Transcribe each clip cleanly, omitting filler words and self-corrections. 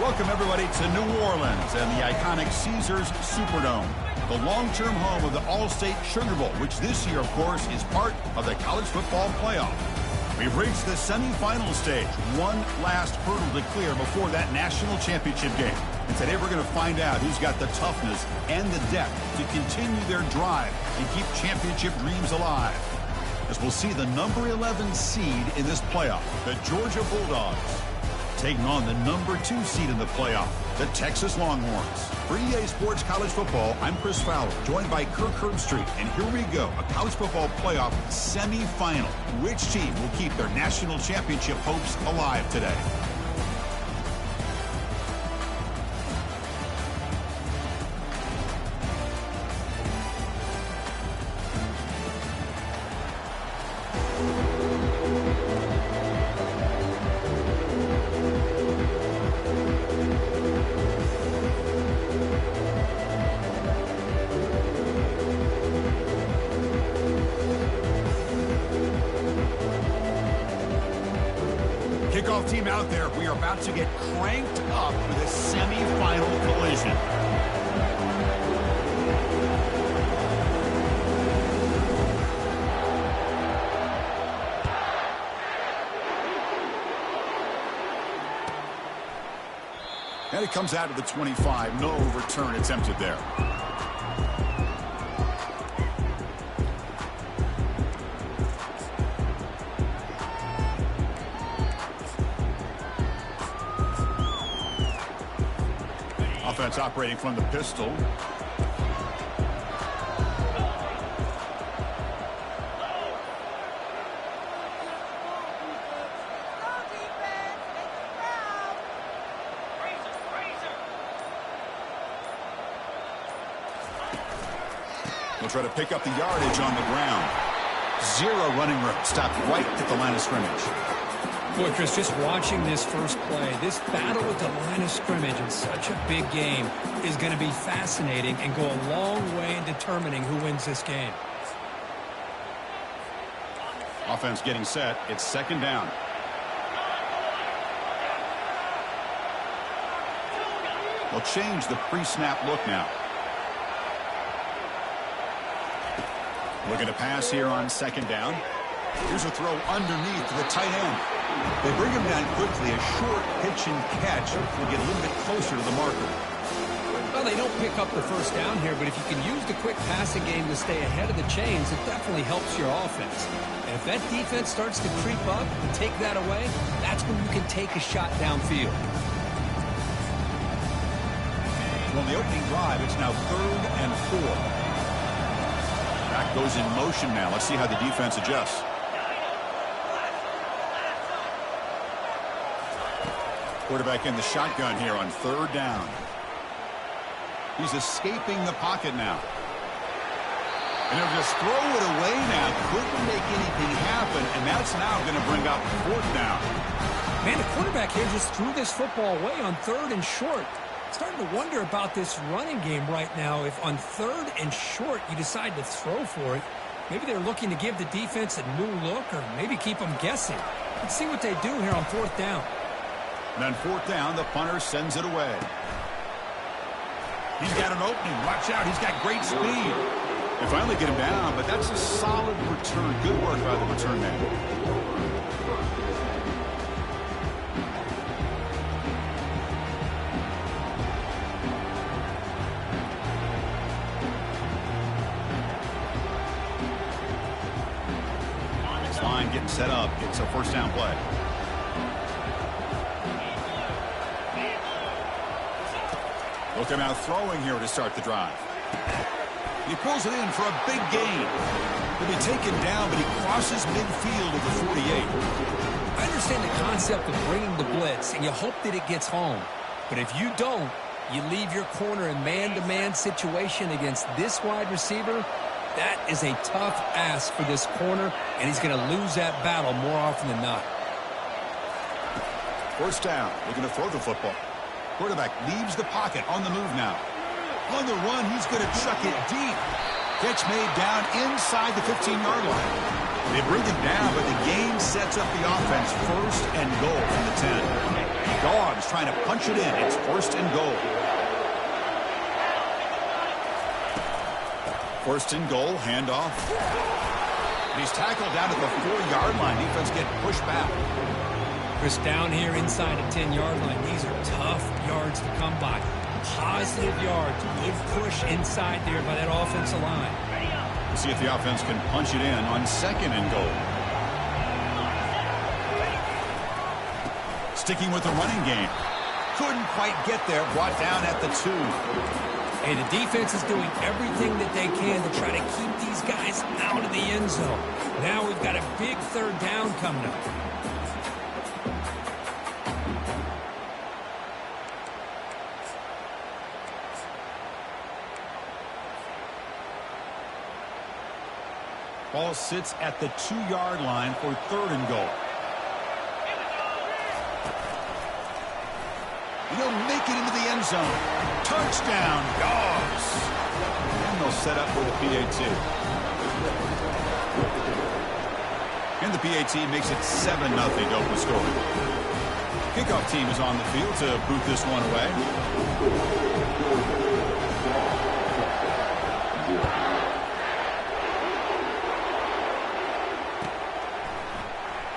Welcome, everybody, to New Orleans and the iconic Caesars Superdome, the long-term home of the All-State Sugar Bowl, which this year, of course, is part of the college football playoff. We've reached the semifinal stage, one last hurdle to clear before that national championship game. And today we're going to find out who's got the toughness and the depth to continue their drive and keep championship dreams alive. As we'll see the number 11 seed in this playoff, the Georgia Bulldogs, taking on the number 2 seed in the playoff, the Texas Longhorns. For EA Sports College Football, I'm Chris Fowler, joined by Kirk Herbstreit. And here we go, a college football playoff semifinal. Which team will keep their national championship hopes alive today? Kickoff team out there. We are about to get cranked up with a semifinal collision. And it comes out of the 25. No return attempted there. Offense operating from the pistol. We'll try to pick up the yardage on the ground. Zero running room. Stopped right at the line of scrimmage. Boy, Chris, just watching this first play, this battle at the line of scrimmage in such a big game is going to be fascinating and go a long way in determining who wins this game. Offense getting set. It's second down. They'll change the pre-snap look now. Looking to pass here on second down. Here's a throw underneath to the tight end. They bring him down quickly. A short pitch and catch will get a little bit closer to the marker. Well, they don't pick up the first down here, but if you can use the quick passing game to stay ahead of the chains, it definitely helps your offense. And if that defense starts to creep up and take that away, that's when you can take a shot downfield. On the opening drive, it's now 3rd and 4. Back goes in motion now. Let's see how the defense adjusts. Quarterback in the shotgun here on 3rd down. He's escaping the pocket now. And he'll just throw it away now. Couldn't make anything happen, and that's now going to bring up 4th down. Man, the quarterback here just threw this football away on 3rd and short. Starting to wonder about this running game right now. If on 3rd and short you decide to throw for it, maybe they're looking to give the defense a new look or maybe keep them guessing. Let's see what they do here on 4th down. And on 4th down, the punter sends it away. He's got an opening. Watch out. He's got great speed. They finally get him down, but that's a solid return. Good work by the return man. set up. It's a first down play. Look him out throwing here to start the drive. He pulls it in for a big gain. He'll be taken down, but he crosses midfield at the 48. I understand the concept of bringing the blitz, and you hope that it gets home. But if you don't, you leave your corner in man-to-man situation against this wide receiver. That is a tough ask for this corner, and he's going to lose that battle more often than not. First down, looking to throw the football. Quarterback leaves the pocket on the move now. On the run, he's going to chuck it deep. Catch made down inside the 15-yard line. They bring him down, but the game sets up the offense first and goal from the 10. Dogs trying to punch it in. It's first and goal. First and goal, handoff. He's tackled down at the 4-yard line. Defense get pushed back. Chris, down here inside the 10-yard line, these are tough yards to come by. Positive yards, good push inside there by that offensive line. We'll see if the offense can punch it in on second and goal. Sticking with the running game. Couldn't quite get there, brought down at the 2. Hey, the defense is doing everything that they can to try to keep these guys out of the end zone. Now we've got a big third down coming up. Ball sits at the 2-yard line for third and goal. He'll make it into the end zone. Touchdown, Dogs. And they'll set up for the PAT. And the PAT makes it 7-0 open scoring. Kickoff team is on the field to boot this one away.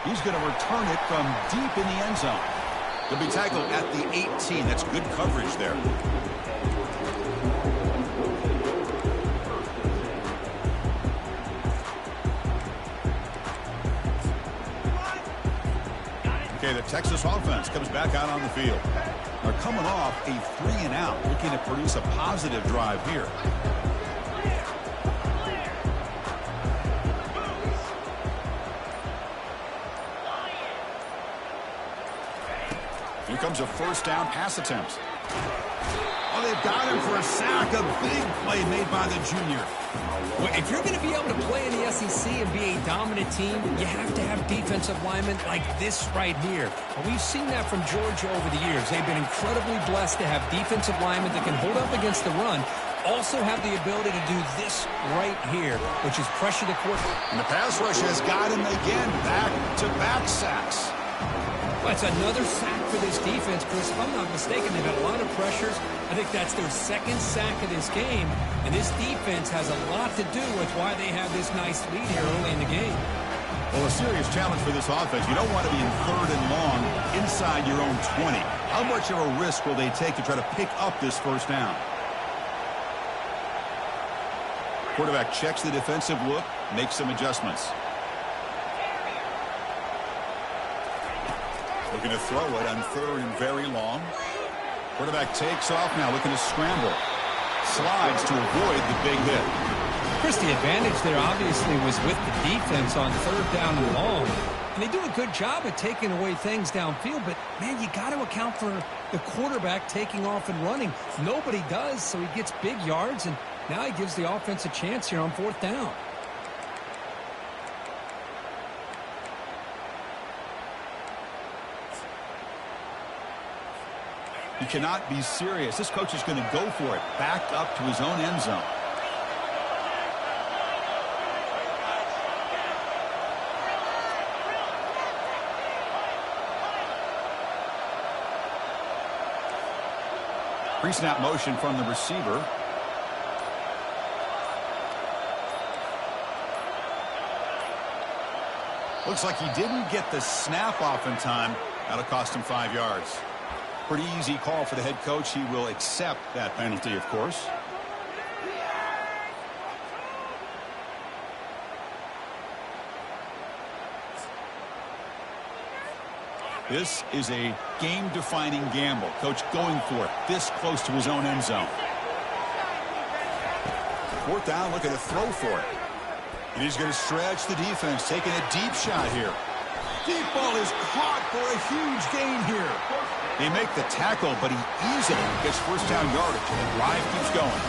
He's going to return it from deep in the end zone. He'll be tackled at the 18. That's good coverage there. Okay, the Texas offense comes back out on the field. They're coming off a 3-and-out, looking to produce a positive drive here. Here comes a first down pass attempt. Oh, they've got him for a sack. A big play made by the junior. Well, if you're going to be able to play in the SEC and be a dominant team, you have to have defensive linemen like this right here. And we've seen that from Georgia over the years. They've been incredibly blessed to have defensive linemen that can hold up against the run, also have the ability to do this right here, which is pressure the quarterback. And the pass rush has got him again. Back-to-back sacks. That's another sack for this defense, Chris. If I'm not mistaken, they've had a lot of pressures. I think that's their second sack of this game. And this defense has a lot to do with why they have this nice lead here early in the game. Well, a serious challenge for this offense. You don't want to be in third and long inside your own 20. How much of a risk will they take to try to pick up this first down? Quarterback checks the defensive look, makes some adjustments. Looking to throw it on third and very long. Quarterback takes off now, looking to scramble. Slides to avoid the big hit. Chris, the advantage there obviously was with the defense on third down and long. And they do a good job at taking away things downfield, but, man, you got to account for the quarterback taking off and running. Nobody does, so he gets big yards, and now he gives the offense a chance here on fourth down. He cannot be serious. This coach is going to go for it. Back up to his own end zone. Pre-snap motion from the receiver. Looks like he didn't get the snap off in time. That'll cost him 5 yards. Pretty easy call for the head coach. He will accept that penalty, of course. This is a game-defining gamble. Coach going for it this close to his own end zone. Fourth down, looking to throw for it. And he's going to stretch the defense, taking a deep shot here. Deep ball is caught for a huge gain here. They make the tackle, but he easily gets first down yardage, and the drive keeps going.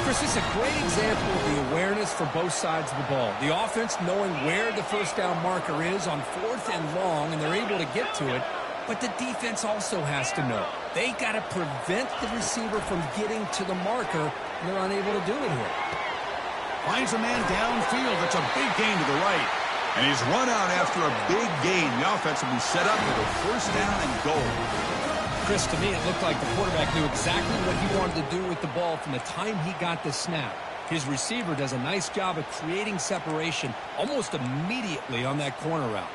Chris, this is a great example of the awareness for both sides of the ball. The offense knowing where the first down marker is on 4th and long, and they're able to get to it. But the defense also has to know. They got to prevent the receiver from getting to the marker, and they're unable to do it here. Finds a man downfield. It's a big gain to the right. And he's run out after a big gain. The offense will be set up with a first down and goal. Chris, to me, it looked like the quarterback knew exactly what he wanted to do with the ball from the time he got the snap. His receiver does a nice job of creating separation almost immediately on that corner route.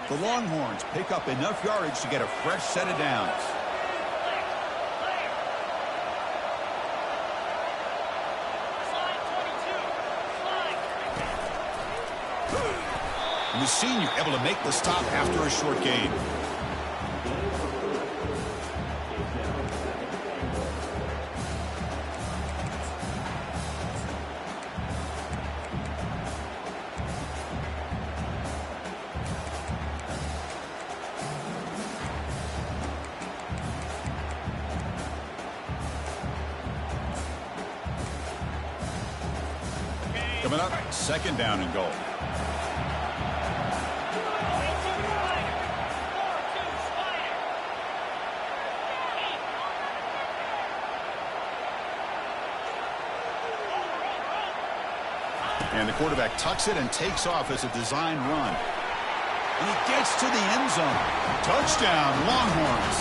The Longhorns pick up enough yardage to get a fresh set of downs. And the senior able to make the stop after a short gain. Coming up, second down and goal. And the quarterback tucks it and takes off as a design run. And he gets to the end zone. Touchdown, Longhorns.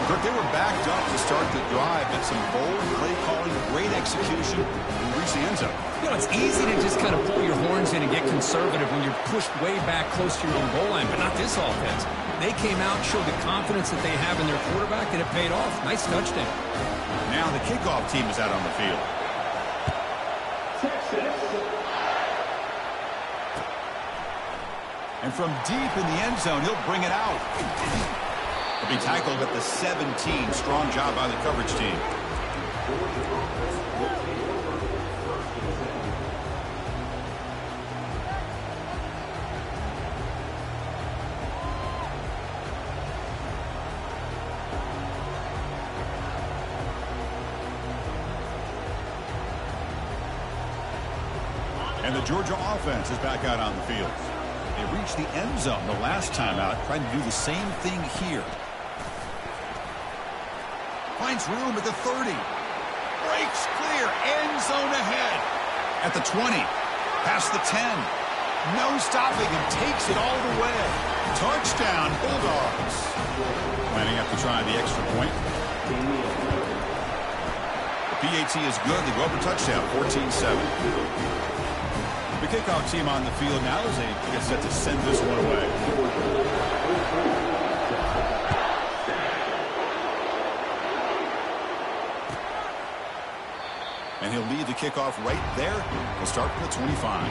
But they were backed up to start the drive, but some bold play calling, great execution, and reach the end zone. You know, it's easy to just kind of pull your horns in and get conservative when you're pushed way back close to your own goal line, but not this offense. They came out, showed the confidence that they have in their quarterback, and it paid off. Nice touchdown. Now the kickoff team is out on the field. And from deep in the end zone, he'll bring it out. He'll be tackled at the 17. Strong job by the coverage team. And the Georgia offense is back out on the field. They reached the end zone the last time out, trying to do the same thing here. Finds room at the 30. Breaks clear. End zone ahead. At the 20. Past the 10. No stopping him. Takes it all the way. Touchdown, Bulldogs. Lining up to try the extra point. The PAT is good. They go up a touchdown, 14-7. The kickoff team on the field now as they get set to send this one away. And he'll lead the kickoff right there. He'll start from the 25.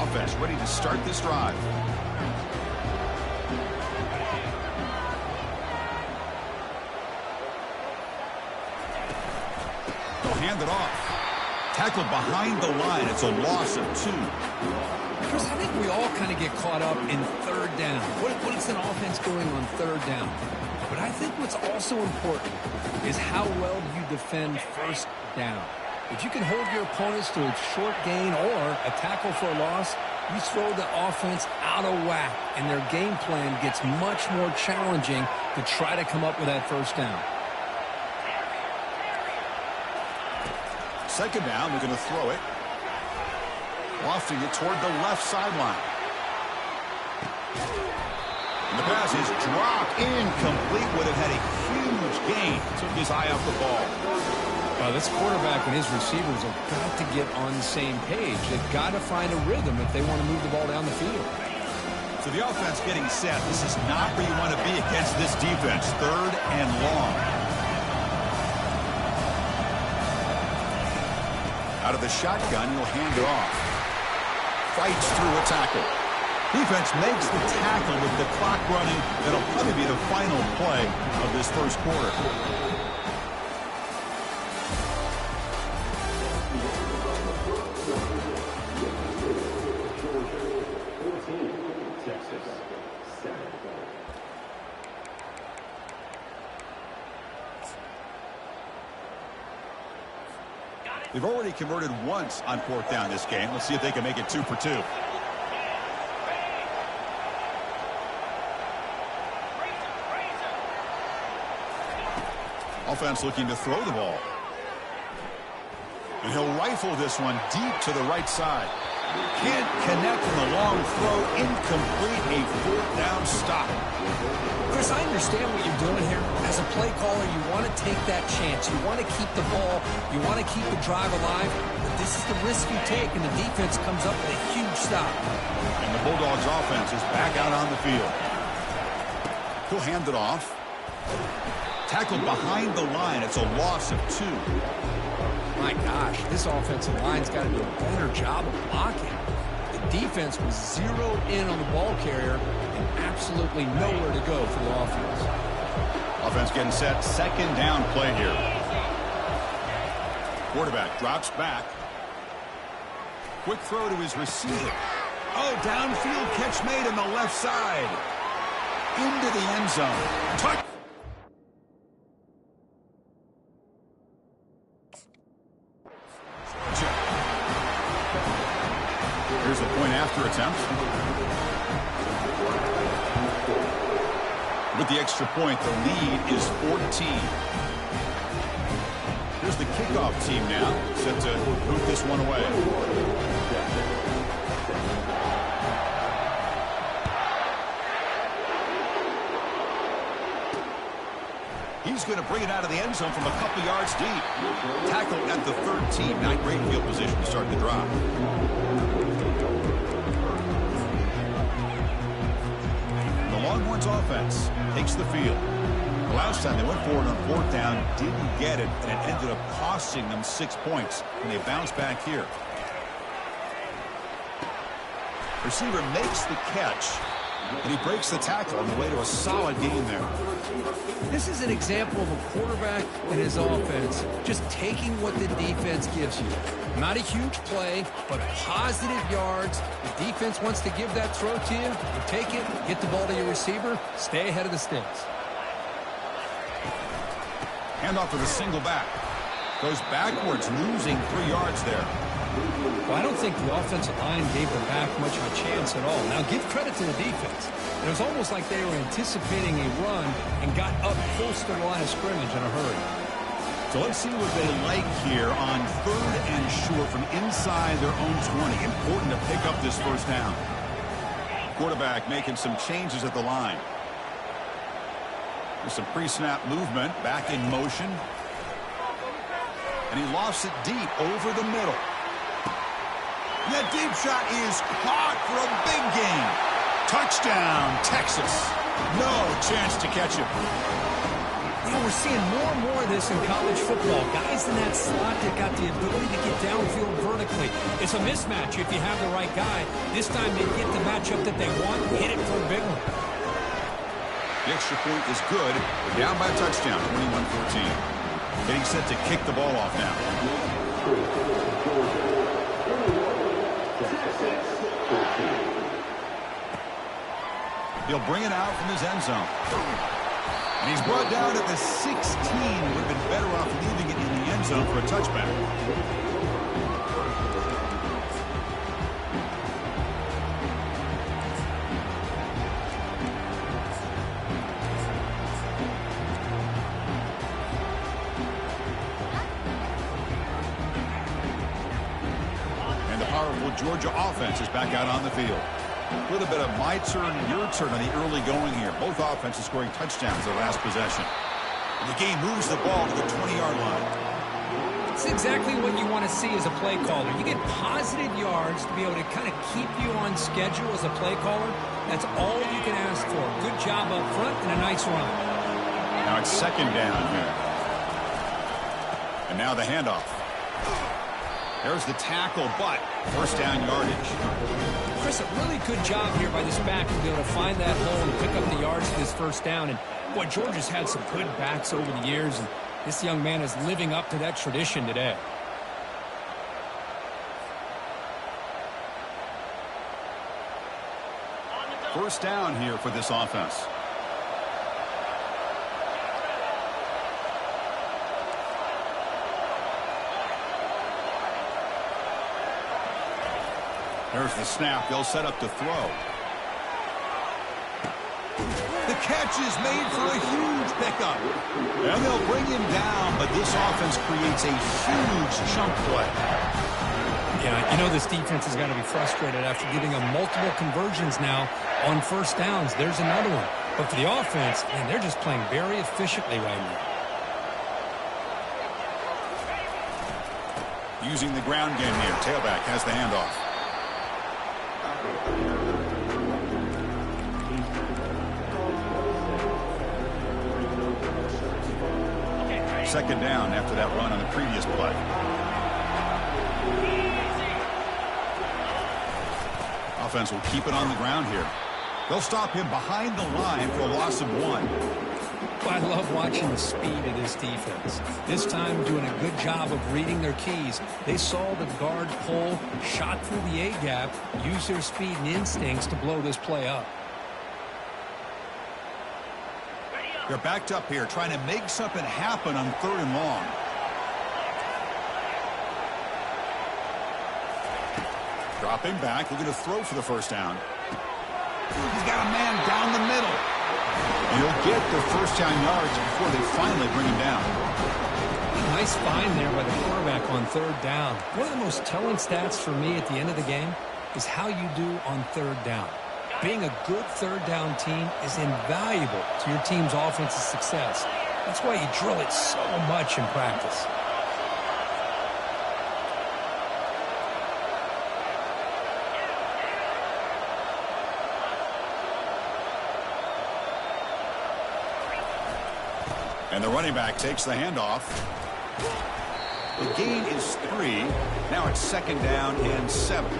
Offense ready to start this drive. Hand it off. Tackled behind the line. It's a loss of 2. Chris, I think we all kind of get caught up in third down. What is an offense doing on third down? But I think what's also important is how well you defend first down. If you can hold your opponents to a short gain or a tackle for a loss, you throw the offense out of whack, and their game plan gets much more challenging to try to come up with that first down. Second down, they're going to throw it. Lofting it toward the left sideline. And the pass is dropped. Incomplete. Would have had a huge gain. Took his eye off the ball. This quarterback and his receivers have got to get on the same page. They've got to find a rhythm if they want to move the ball down the field. So the offense getting set. This is not where you want to be against this defense. Third and long. Out of the shotgun, he'll hand it off. Fights through a tackle. Defense makes the tackle with the clock running. That'll probably be the final play of this first quarter. They've already converted once on fourth down this game. Let's see if they can make it 2 for 2. Offense looking to throw the ball. And he'll rifle this one deep to the right side. Can't connect on the long throw. Incomplete. A fourth down stop. Chris, I understand what you're doing here. As a play caller, you want to take that chance. You want to keep the ball. You want to keep the drive alive. But this is the risk you take, and the defense comes up with a huge stop. And the Bulldogs offense is back out on the field. He'll hand it off. Tackled behind the line. It's a loss of 2. My gosh, this offensive line's got to do a better job of blocking. The defense was zeroed in on the ball carrier and absolutely nowhere to go for the offense. Offense getting set. Second down play here. Quarterback drops back. Quick throw to his receiver. Oh, downfield catch made on the left side. Into the end zone. Touch. Here's the point after attempt. With the extra point, the lead is 14. Here's the kickoff team now, set to move this one away. He's going to bring it out of the end zone from a couple yards deep. Tackle at the 13. Not great field position to start the drive. The Longhorns offense takes the field. The last time they went forward on fourth down, didn't get it, and it ended up costing them 6 points. And they bounce back here. Receiver makes the catch, and he breaks the tackle on the way to a solid gain there. This is an example of a quarterback and his offense just taking what the defense gives you. Not a huge play, but positive yards. The defense wants to give that throw to you. You take it, get the ball to your receiver, stay ahead of the sticks. Handoff to the single back. Goes backwards, losing 3 yards there. Well, I don't think the offensive line gave the back much of a chance at all. Now, give credit to the defense. It was almost like they were anticipating a run and got up close to the line of scrimmage in a hurry. So let's see what they like here on 3rd and short from inside their own 20. Important to pick up this first down. Quarterback making some changes at the line. There's some pre-snap movement, back in motion. And he lofts it deep over the middle. That deep shot is caught for a big gain. Touchdown, Texas. No chance to catch him. You know, we're seeing more and more of this in college football. Guys in that slot that got the ability to get downfield vertically. It's a mismatch if you have the right guy. This time they get the matchup that they want, hit it for a big one. The extra point is good. We're down by a touchdown, 21-14. Getting set to kick the ball off now. He'll bring it out from his end zone. And he's brought down at the 16. Would have been better off leaving it in the end zone for a touchback. And the powerful Georgia offense is back out on the field. A little bit of my turn, your turn on the early going here. Both offenses scoring touchdowns their last possession. And the game moves the ball to the 20-yard line. It's exactly what you want to see as a play caller. You get positive yards to be able to kind of keep you on schedule as a play caller. That's all you can ask for. Good job up front and a nice run. Now it's second down here. And now the handoff. There's the tackle, but first down yardage. Chris, a really good job here by this back to be able to find that hole and pick up the yards for this first down. And, boy, Georgia's had some good backs over the years, and this young man is living up to that tradition today. First down here for this offense. There's the snap. They'll set up to throw. The catch is made for a huge pickup. And they'll bring him down, but this offense creates a huge chunk play. Yeah, you know this defense has got to be frustrated after giving them multiple conversions now on first downs. There's another one. But for the offense, man, they're just playing very efficiently right now. Using the ground game here. Tailback has the handoff. Second down after that run on the previous play. Offense will keep it on the ground here. They'll stop him behind the line for a loss of 1. I love watching the speed of this defense. This time doing a good job of reading their keys. They saw the guard pull, shot through the A-gap, used their speed and instincts to blow this play up. They're backed up here trying to make something happen on 3rd and long. Dropping back, looking to throw for the first down. He's got a man down the middle. And he'll get the first down yards before they finally bring him down. Nice find there by the quarterback on 3rd down. One of the most telling stats for me at the end of the game is how you do on 3rd down. Being a good 3rd down team is invaluable to your team's offensive success. That's why you drill it so much in practice. And the running back takes the handoff. The gain is 3. Now it's 2nd down and 7.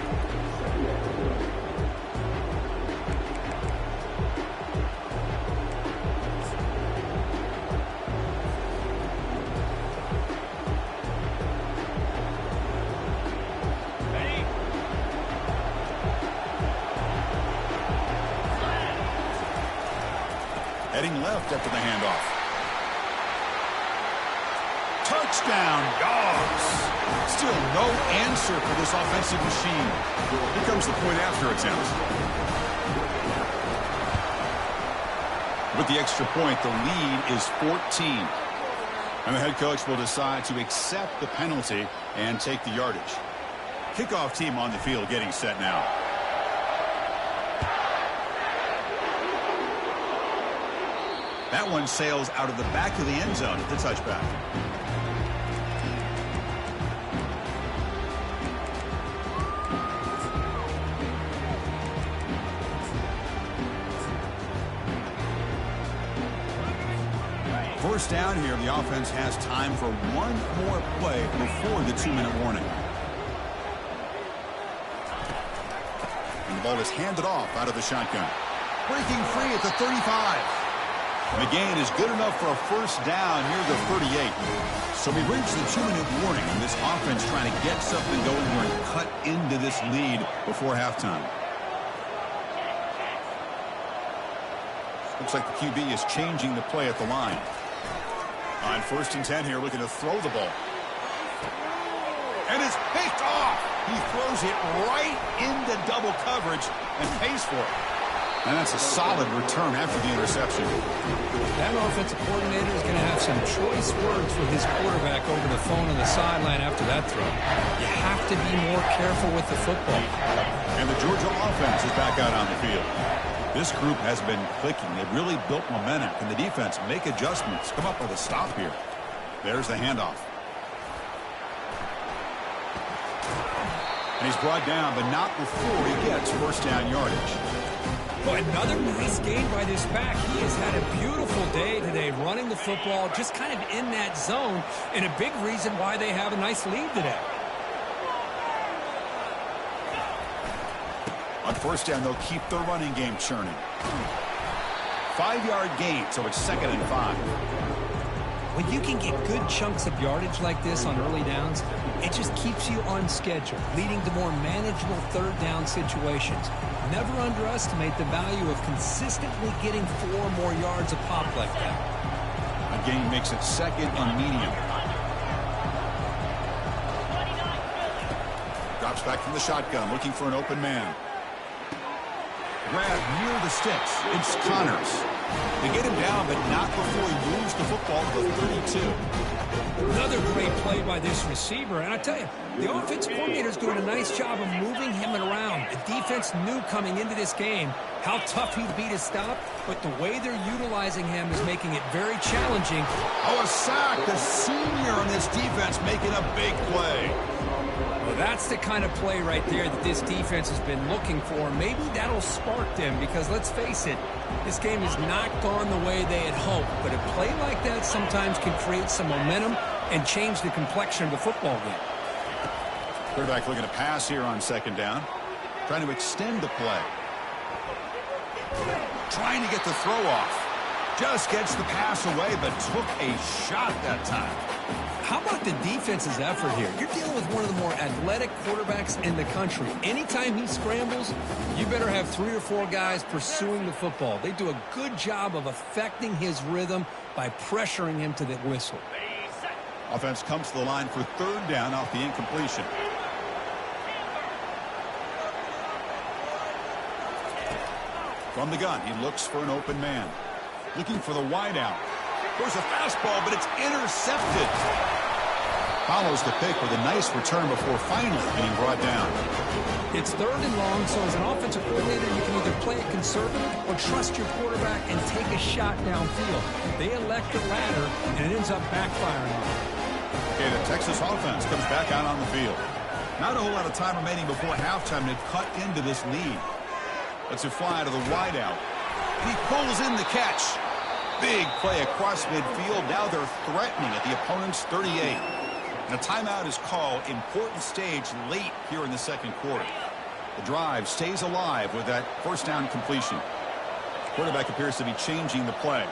Heading left after the handoff. Touchdown, Dogs. Still no answer for this offensive machine. Here comes the point after attempt. With the extra point, the lead is 14. And the head coach will decide to accept the penalty and take the yardage. Kickoff team on the field getting set now. That one sails out of the back of the end zone at the touchback. First down here, the offense has time for one more play before the 2-minute warning. And the ball is handed off out of the shotgun. Breaking free at the 35. And the gain is good enough for a first down near the 38. So we reach the 2-minute warning, and this offense trying to get something going here and cut into this lead before halftime. Looks like the QB is changing the play at the line. On 1st and 10 here, looking to throw the ball. And it's picked off. He throws it right into double coverage and pays for it. And that's a solid return after the interception. That offensive coordinator is going to have some choice words with his quarterback over the phone on the sideline after that throw. You have to be more careful with the football. And the Georgia offense is back out on the field. This group has been clicking. They've really built momentum. Can the defense make adjustments? Come up with a stop here. There's the handoff. And he's brought down, but not before he gets first down yardage. Well, another nice gain by this back. He has had a beautiful day today running the football, just kind of in that zone, and a big reason why they have a nice lead today. On first down, they'll keep the running game churning. 5-yard gain, so it's 2nd and 5. When you can get good chunks of yardage like this on early downs, it just keeps you on schedule, leading to more manageable third down situations. Never underestimate the value of consistently getting 4 more yards a pop like that. A gain makes it 2nd and medium. Drops back from the shotgun, looking for an open man. Grab near the sticks. It's Connors. They get him down, but not before he moves the football to the 32. Another great play by this receiver. And I tell you, the offensive coordinator's doing a nice job of moving him around. The defense knew coming into this game how tough he'd be to stop, but the way they're utilizing him is making it very challenging. Oh, a sack. The senior on this defense making a big play. Well, that's the kind of play right there that this defense has been looking for. Maybe that'll spark them because, let's face it, this game has not gone the way they had hoped. But a play like that sometimes can create some momentum and change the complexion of the football game. Quarterback looking to pass here on 2nd down. Trying to extend the play. Trying to get the throw off. Just gets the pass away, but took a shot that time. How about the defense's effort here? You're dealing with one of the more athletic quarterbacks in the country. Anytime he scrambles, you better have 3 or 4 guys pursuing the football. They do a good job of affecting his rhythm by pressuring him to the whistle. Offense comes to the line for 3rd down off the incompletion. From the gun, he looks for an open man. Looking for the wideout. There's a fastball, but it's intercepted. Follows the pick with a nice return before finally being brought down. It's 3rd and long, so as an offensive coordinator, you can either play it conservative or trust your quarterback and take a shot downfield. They elect the latter, and it ends up backfiring on them. Okay, the Texas offense comes back out on the field. Not a whole lot of time remaining before halftime to cut into this lead. Lets it fly to the wideout. He pulls in the catch. Big play across midfield. Now they're threatening at the opponent's 38. And a timeout is called. Important stage late here in the 2nd quarter. The drive stays alive with that 1st down completion. Quarterback appears to be changing the play.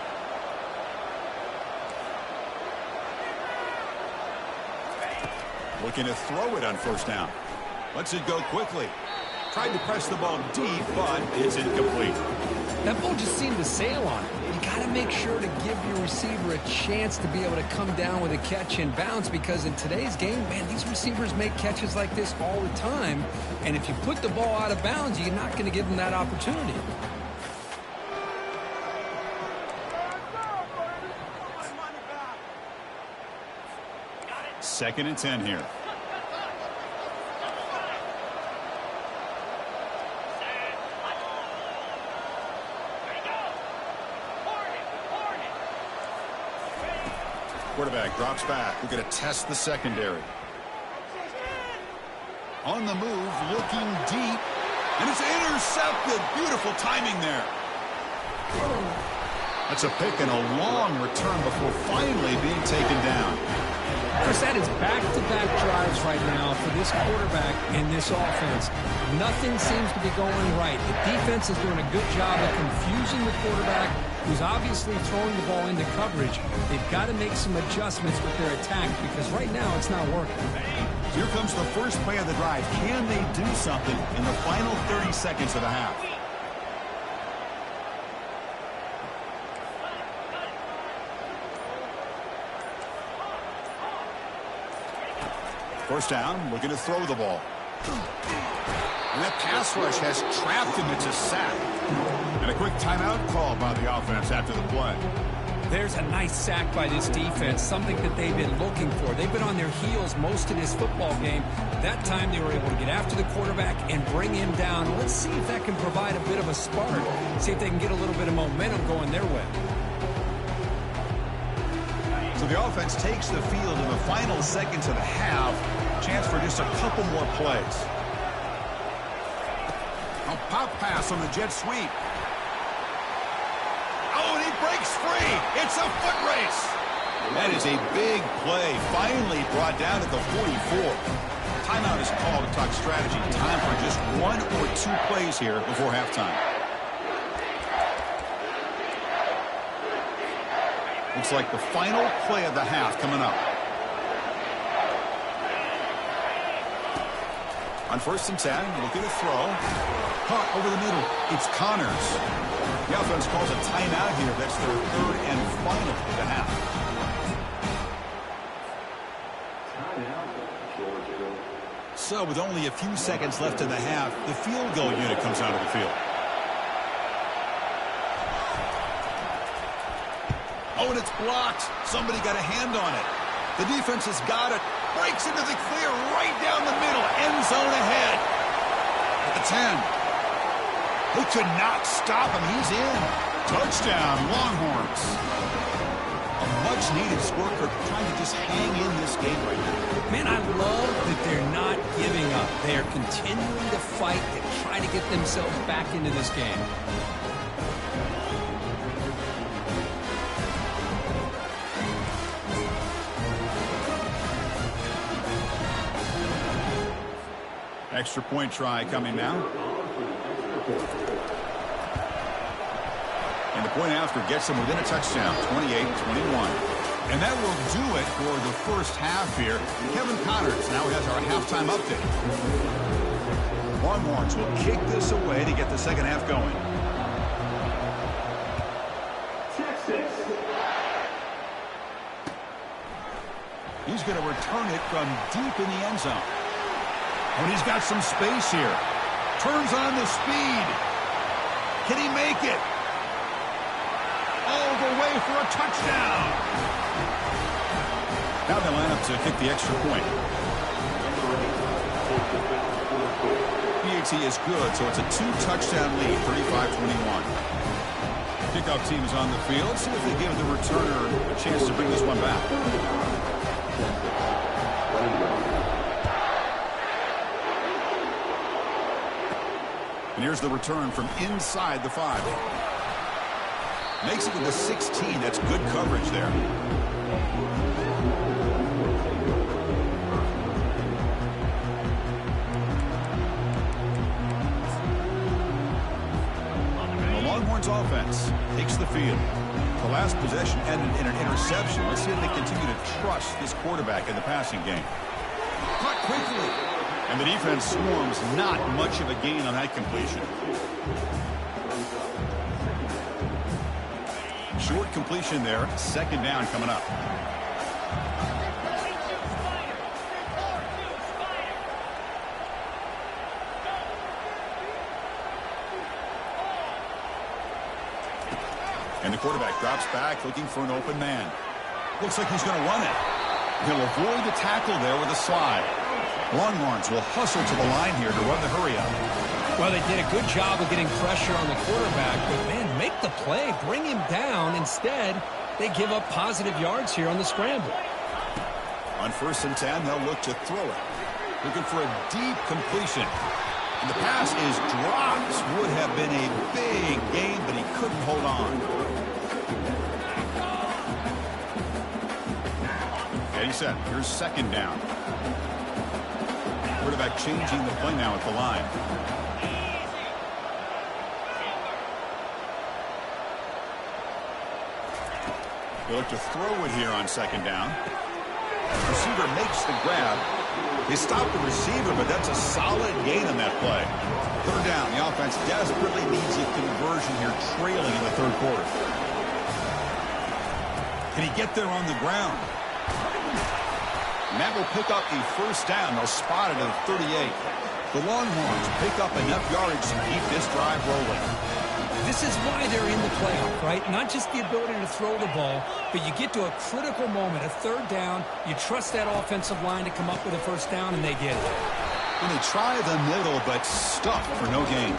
Looking to throw it on 1st down. Lets it go quickly. Tried to press the ball deep, but is incomplete. That ball just seemed to sail on it. You got to make sure to give your receiver a chance to be able to come down with a catch and bounce, because in today's game, man, these receivers make catches like this all the time. And if you put the ball out of bounds, you're not going to give them that opportunity. Second and 10 here. Quarterback drops back. We're going to test the secondary. On the move, looking deep. And it's intercepted. Beautiful timing there. That's a pick and a long return before finally being taken down. Chris, that is back-to-back drives right now for this quarterback and this offense. Nothing seems to be going right. The defense is doing a good job of confusing the quarterback, who's obviously throwing the ball into coverage. They've got to make some adjustments with their attack because right now it's not working. Here comes the first play of the drive. Can they do something in the final 30 seconds of the half? First down, looking to throw the ball. And that pass rush has trapped him. It's a sack. And a quick timeout called by the offense after the play. There's a nice sack by this defense, something that they've been looking for. They've been on their heels most of this football game. That time they were able to get after the quarterback and bring him down. Let's see if that can provide a bit of a spark. See if they can get a little bit of momentum going their way. So the offense takes the field in the final seconds of the half. Chance for just a couple more plays. A pop pass on the jet sweep. Oh, and he breaks free. It's a foot race. That is a big play. Finally brought down at the 44. Timeout is called to talk strategy. Time for just 1 or 2 plays here before halftime. Looks like the final play of the half coming up. On 1st and 10, look at a throw. Caught over the middle. It's Connors. The offense calls a timeout here. That's their 3rd and final of the half. So with only a few seconds left in the half, the field goal unit comes out of the field. Oh, and it's blocked. Somebody got a hand on it. The defense has got it. Breaks into the clear right down the middle. End zone ahead. At the 10. They could not stop him. He's in. Touchdown, Longhorns. A much-needed scorer trying to just hang in this game right now. Man, I love that they're not giving up. They are continuing to fight to try to get themselves back into this game. Extra point try coming now. And the point after gets them within a touchdown, 28-21. And that will do it for the first half here. Kevin Connors now has our halftime update. Longhorns will kick this away to get the second half going. He's going to return it from deep in the end zone. And he's got some space here. Turns on the speed. Can he make it? All the way for a touchdown. Now they line up to kick the extra point. PAT is good, so it's a 2-touchdown lead, 35-21. Kickoff team is on the field. Let's see if they give the returner a chance to bring this one back. And here's the return from inside the 5. Makes it with the 16. That's good coverage there. The Longhorns offense takes the field. The last possession ended in an interception. Let's see if they continue to trust this quarterback in the passing game. Caught quickly. And the defense swarms, not much of a gain on that completion. Short completion there. Second down coming up. And the quarterback drops back looking for an open man. Looks like he's going to run it. He'll avoid the tackle there with a slide. Longhorns will hustle to the line here to run the hurry-up. Well, they did a good job of getting pressure on the quarterback, but, man, make the play. Bring him down. Instead, they give up positive yards here on the scramble. On 1st and 10, they'll look to throw it. Looking for a deep completion. And the pass is dropped. Would have been a big gain, but he couldn't hold on. Okay, he's set. Here's second down. Quarterback changing the play now at the line. They look to throw it here on second down. Receiver makes the grab. They stop the receiver, but that's a solid gain on that play. Third down. The offense desperately needs a conversion here, trailing in the third quarter. Can he get there on the ground? And that will pick up the first down. They'll spot it at 38. The Longhorns pick up enough yardage to keep this drive rolling. This is why they're in the playoff, right? Not just the ability to throw the ball, but you get to a critical moment, a third down. You trust that offensive line to come up with a first down, and they get it. And they try the middle, but stuck for no gain.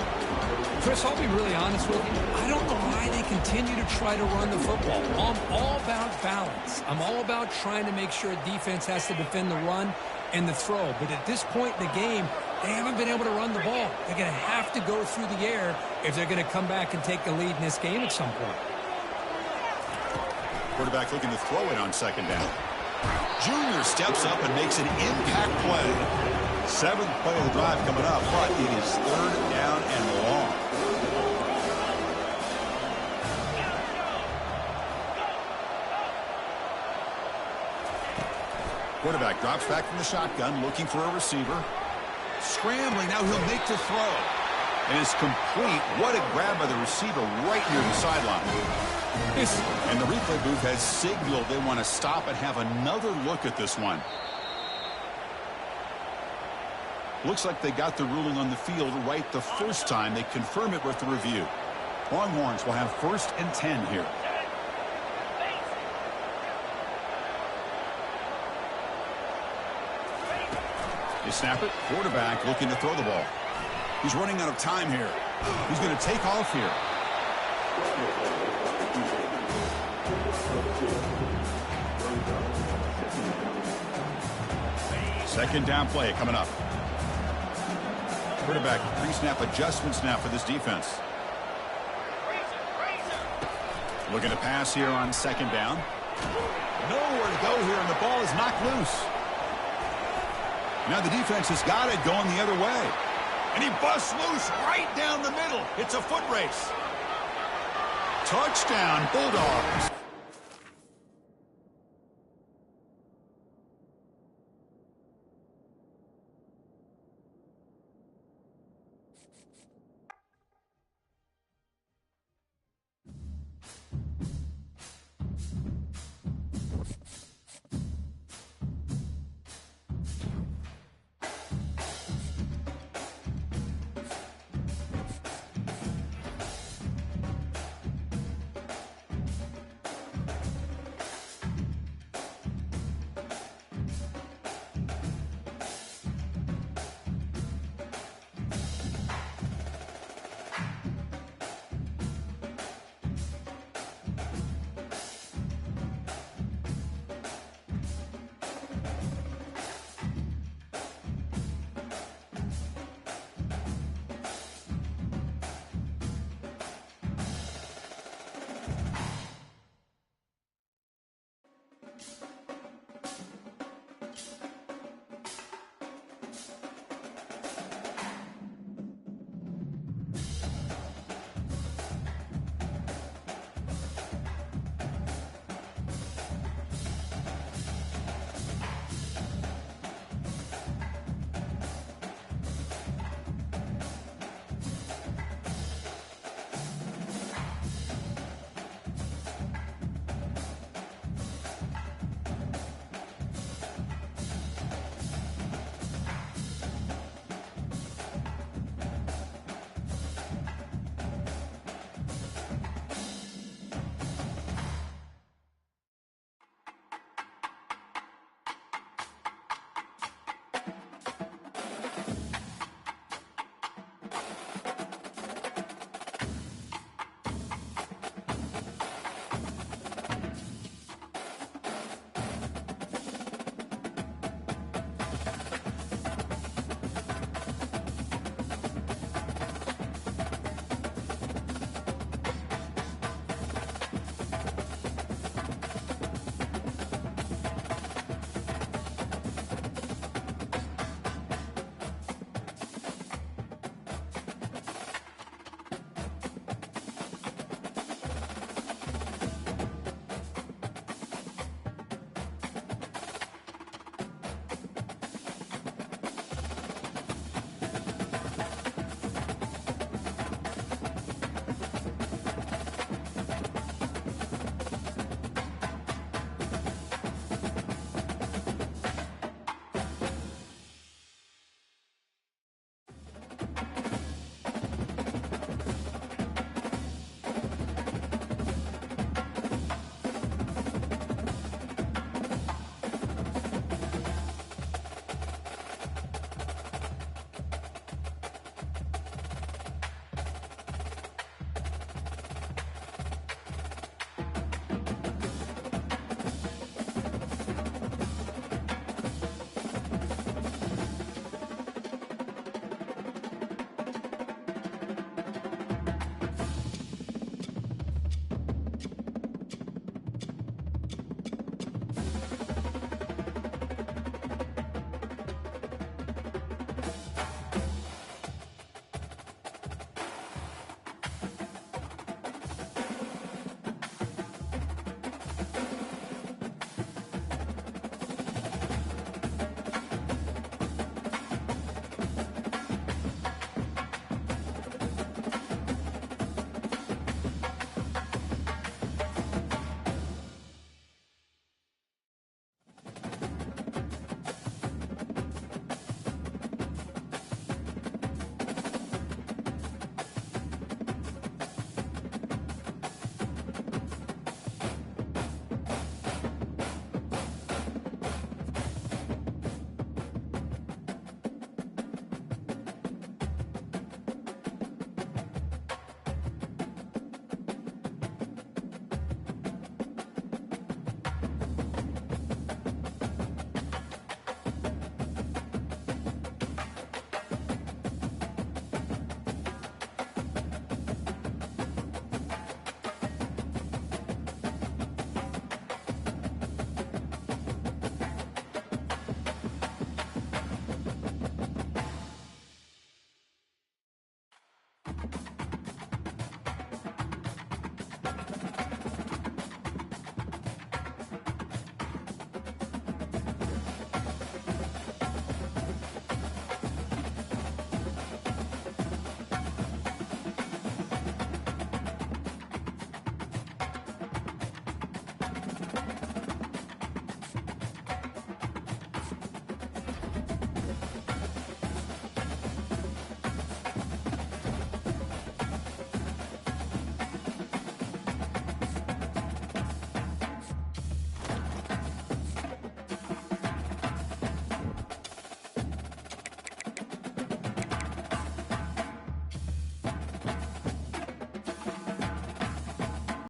Chris, I'll be really honest with you. I don't know why they continue to try to run the football. I'm all about balance. I'm all about trying to make sure a defense has to defend the run and the throw. But at this point in the game, they haven't been able to run the ball. They're going to have to go through the air if they're going to come back and take the lead in this game at some point. Quarterback looking to throw it on second down. Junior steps up and makes an impact play. Seventh play of the drive coming up, but it is third down and long. Quarterback drops back from the shotgun, looking for a receiver. Scrambling, now he'll make the throw. And it's complete. What a grab by the receiver right near the sideline. And the replay booth has signaled they want to stop and have another look at this one. Looks like they got the ruling on the field right the first time. They confirm it with the review. Longhorns will have 1st and 10 here. They snap it. Quarterback looking to throw the ball. He's running out of time here. He's going to take off here. Second down play coming up. Quarterback pre-snap adjustments now for this defense. Looking to pass here on second down. Nowhere to go here, and the ball is knocked loose. Now the defense has got it going the other way. And he busts loose right down the middle. It's a foot race. Touchdown, Bulldogs.